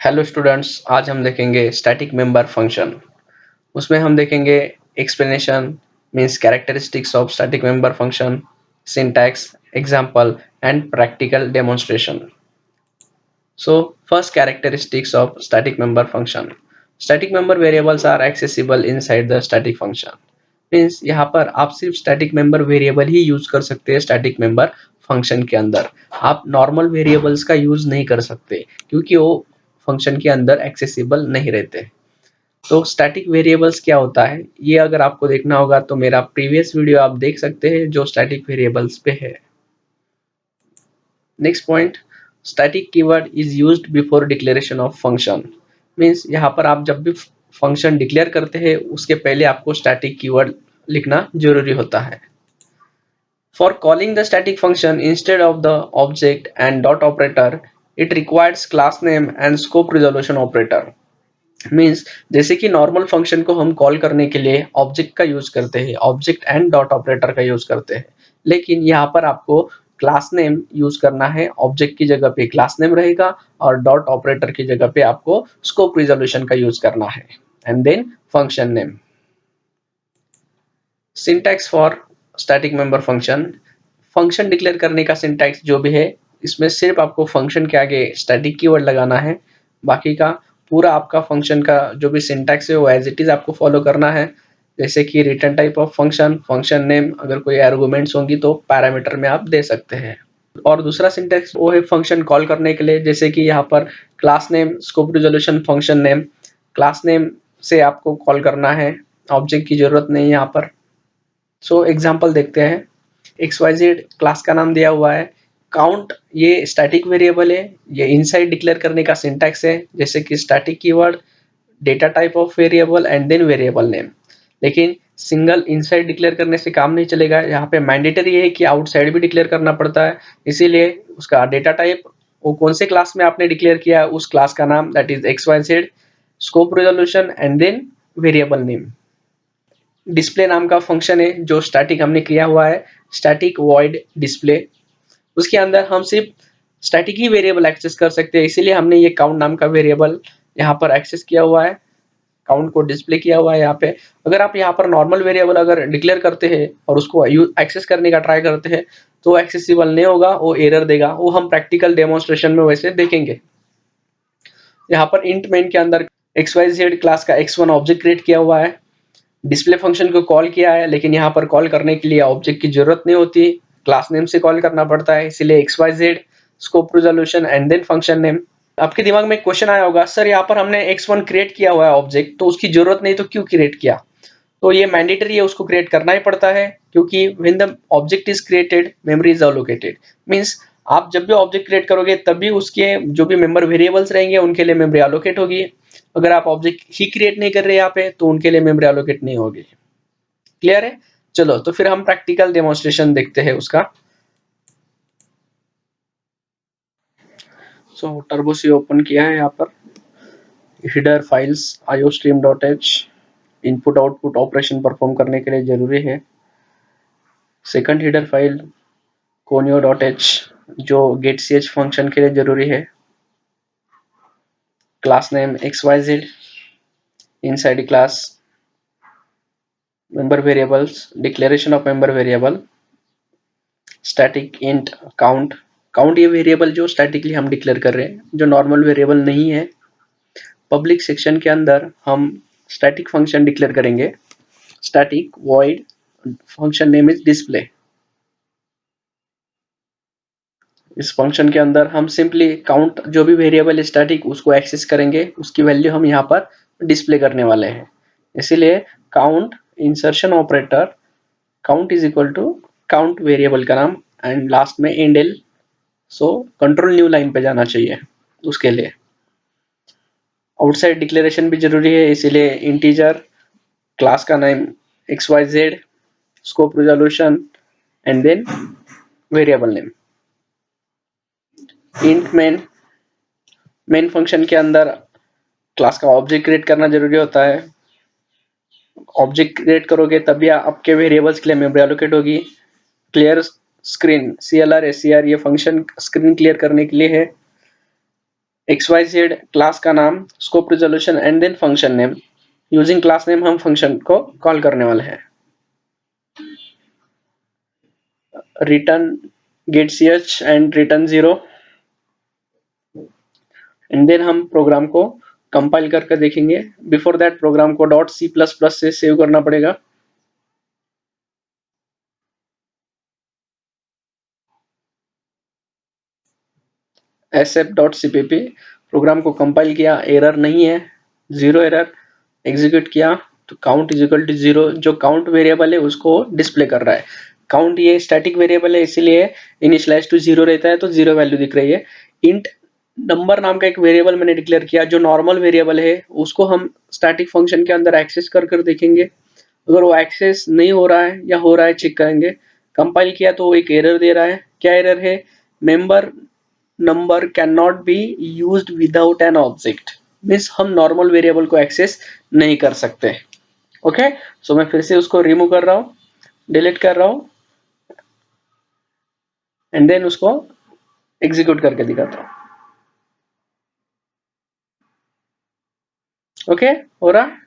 Hello students, आज हम देखेंगे स्टैटिक मेंबर फंक्शन। उसमें हम देखेंगे explanation means characteristics of static member function, syntax, example and practical demonstration. So first characteristics of static member function. Static member variables are accessible inside the static function. Means यहाँ पर आप सिर्फ static member variable ही use कर सकते हैं static member function के अंदर। आप नॉर्मल वेरिएबल्स का यूज नहीं कर सकते क्योंकि वो फंक्शन के अंदर एक्सेसिबल नहीं रहते। तो स्टैटिक वेरिएबल्स क्या होता है, ये अगर आपको देखना होगा तो मेरा प्रीवियस वीडियो आप देख सकते हैं जो स्टैटिक वेरिएबल्स पे है। Next point, static keyword is used before declaration of function. Means यहाँ पर आप जब भी फंक्शन डिक्लेयर करते हैं उसके पहले आपको स्टैटिक कीवर्ड लिखना जरूरी होता है। For calling the static function instead of the object and dot operator, it requires class name and scope resolution operator. Means जैसे कि नॉर्मल फंक्शन को हम कॉल करने के लिए ऑब्जेक्ट का यूज करते हैं, ऑब्जेक्ट एंड डॉट ऑपरेटर का यूज करते हैं, लेकिन यहाँ पर आपको क्लास नेम यूज करना है। ऑब्जेक्ट की जगह पे क्लास नेम रहेगा और डॉट ऑपरेटर की जगह पे आपको स्कोप रिजोल्यूशन का यूज करना है and then function name. Syntax for static member function. Function declare करने का सिंटैक्स जो भी है, इसमें सिर्फ आपको फंक्शन के आगे स्टैटिक कीवर्ड लगाना है। बाकी का पूरा आपका फंक्शन का जो भी सिंटैक्स है वो एज इट इज आपको फॉलो करना है। जैसे कि return type of function, function name, अगर कोई आर्गुमेंट्स होंगी तो पैरामीटर में आप दे सकते हैं। और दूसरा सिंटैक्स वो है फंक्शन कॉल करने के लिए, जैसे कि यहाँ पर class name, scope resolution, function name. Class name से आपको कॉल करना है, ऑब्जेक्ट की जरूरत नहीं है यहाँ पर। सो एग्जाम्पल देखते हैं। XYZ क्लास का नाम दिया हुआ है। काउंट ये स्टैटिक वेरिएबल है, ये इनसाइड डिक्लेयर करने का सिंटैक्स है, जैसे कि static keyword, data type of variable and then variable name. लेकिन सिंगल इनसाइड डिक्लेयर करने से काम नहीं चलेगा, यहाँ पे मैंडेटरी है कि आउटसाइड भी डिक्लेयर करना पड़ता है। इसीलिए उसका डेटा टाइप, वो कौन से क्लास में आपने डिक्लेयर किया उस क्लास का नाम, that is XYZ, scope resolution and then variable name. Display नाम का फंक्शन है जो स्टैटिक हमने किया हुआ है, स्टैटिक वॉइड डिस्प्ले। उसके अंदर हम सिर्फ स्टैटिक ही वेरिएबल एक्सेस कर सकते हैं, इसीलिए हमने ये काउंट नाम का वेरिएबल यहाँ पर एक्सेस किया हुआ है, काउंट को डिस्प्ले किया हुआ है यहाँ पे। अगर आप यहाँ पर नॉर्मल वेरिएबल अगर डिक्लेयर करते हैं और उसको एक्सेस करने का ट्राई करते हैं तो एक्सेसिबल नहीं होगा, वो एरर देगा। वो हम प्रैक्टिकल डेमोन्स्ट्रेशन में वैसे देखेंगे। यहाँ पर इंट मेन के अंदर XYZ क्लास का x1 ऑब्जेक्ट क्रिएट किया हुआ है, डिस्प्ले फंक्शन को कॉल किया है, लेकिन यहाँ पर कॉल करने के लिए ऑब्जेक्ट की जरूरत नहीं होती, क्लास नेम से कॉल करना पड़ता है, इसीलिए XYZ, scope resolution and then function name. आपके दिमाग में क्वेश्चन आया होगा, सर यहाँ पर हमने x1 क्रिएट किया हुआ है ऑब्जेक्ट, तो उसकी जरूरत नहीं तो क्यों क्रिएट किया? तो ये मैंडेटरी है, उसको क्रिएट करना ही पड़ता है, क्योंकि when the object is created memory is allocated. Means आप जब भी ऑब्जेक्ट क्रिएट करोगे तभी उसके जो भी मेंबर वेरिएबल्स रहेंगे उनके लिए मेमोरी अलोकेट होगी। अगर आप ऑब्जेक्ट ही क्रिएट नहीं कर रहे यहाँ पे तो उनके लिए मेमोरी अलोकेट नहीं होगी। क्लियर है? चलो तो फिर हम प्रैक्टिकल डेमोन्स्ट्रेशन देखते हैं उसका। सो टर्बो सी ओपन किया है, यहाँ पर header files iostream.h input output operation perform करने के लिए जरूरी है। सेकंड हेडर फाइल conio.h जो getch फंक्शन के लिए जरूरी है। Class name XYZ, inside class member variables, declaration of member variable, static int count। Count ये वेरिएबल जो स्टैटिकली हम डिक्लेयर कर रहे हैं, जो नॉर्मल वेरिएबल नहीं है। पब्लिक सेक्शन के अंदर हम स्टैटिक फंक्शन डिक्लेयर करेंगे, static void function name is display. इस फंक्शन के अंदर हम सिंपली काउंट जो भी वेरिएबल है स्टैटिक उसको एक्सेस करेंगे, उसकी वैल्यू हम यहाँ पर डिस्प्ले करने वाले हैं। इसीलिए count insertion operator, count is equal to count variable का नाम एंड लास्ट में endl. So control new line पे जाना चाहिए। उसके लिए आउटसाइड डिक्लेरेशन भी जरूरी है, इसीलिए इंटीजर, क्लास का name XYZ, scope resolution and then variable name. Int main function के अंदर क्लास का ऑब्जेक्ट क्रिएट करना जरूरी होता है। ऑब्जेक्ट क्रिएट करोगे तभी आपके वेरिएबल्स के लिए मेमोरी एलोकेट होगी। क्लियर स्क्रीन CLR SCR ये फंक्शन स्क्रीन क्लियर करने के लिए है। XYZ क्लास का नाम, scope resolution and then function name. Using class name हम फंक्शन को कॉल करने वाले हैं। Return get ch and return 0 and then हम प्रोग्राम को कंपाइल करके देखेंगे। बिफोर दैट प्रोग्राम को .c++ से सेव करना पड़ेगा। sf.cpp प्रोग्राम को कंपाइल किया, एरर नहीं है, 0 एरर। एग्जीक्यूट किया तो काउंट इज इक्वल टू 0, जो काउंट वेरिएबल है उसको डिस्प्ले कर रहा है। काउंट ये स्टैटिक वेरिएबल है, इसीलिए इनिशियलाइज टू 0 रहता है तो 0 वैल्यू दिख रही है। इंट नंबर नाम का एक वेरिएबल मैंने डिक्लेयर किया, जो नॉर्मल वेरिएबल है उसको हम स्टैटिक फंक्शन के अंदर एक्सेस कर देखेंगे। अगर वो एक्सेस नहीं हो रहा है या हो रहा है चेक करेंगे। कंपाइल किया तो वो एक एरर दे रहा है। क्या एरर है? Member number can not be used without an object, means हम नॉर्मल वेरिएबल को एक्सेस नहीं कर सकते। ओके, सो मैं फिर से उसको रिमूव कर रहा हूँ, डिलीट कर रहा हूँ एंड देन उसको एग्जीक्यूट करके दिखाता हूँ। ओके, हो रहा?